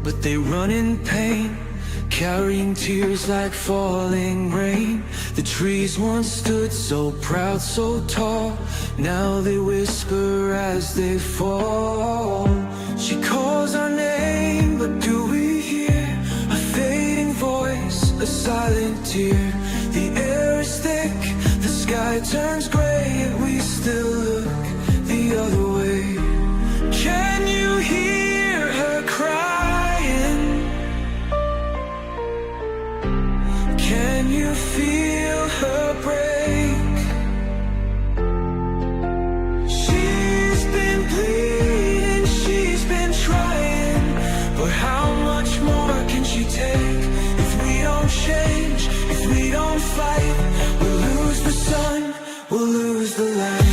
but they run in pain, carrying tears like falling rain. The trees once stood so proud, so tall, now they whisper as they fall. She calls our name, but do we hear a fading voice, a silent tear? The air is thick, the sky turns gray, yet we still look the other way. Can you hear her crying? Can you feel her break? She's been bleeding, she's been trying, but how much more can she take? If we don't change, if we don't fight, we'll lose the sun, we'll lose the light.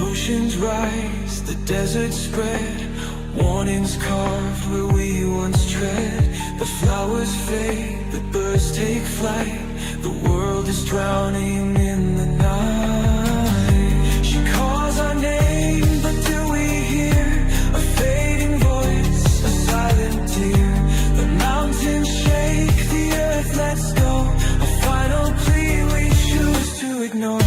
Oceans rise, the deserts spread, warnings carved where we once tread. The flowers fade, the birds take flight, the world is drowning in the night. She calls our name, but do we hear a fading voice, a silent tear? The mountains shake, the earth lets go, a final plea we choose to ignore.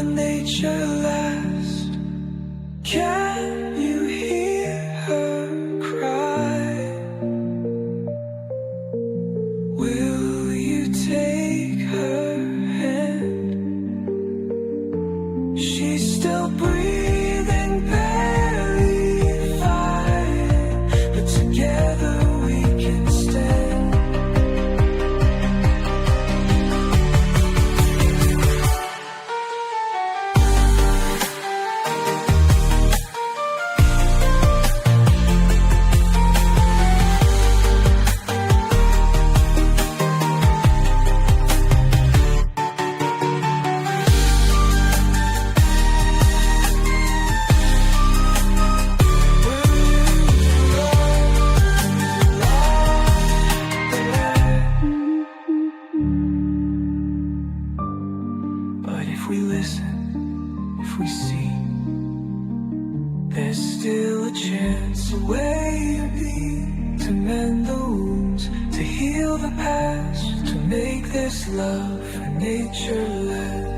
Nature last. Can you hear her cry? Will you take her hand? She's still breathing, barely fine, but together we can stand. If we listen, if we see, there's still a chance, a way to be, to mend the wounds, to heal the past, to make this love for nature last.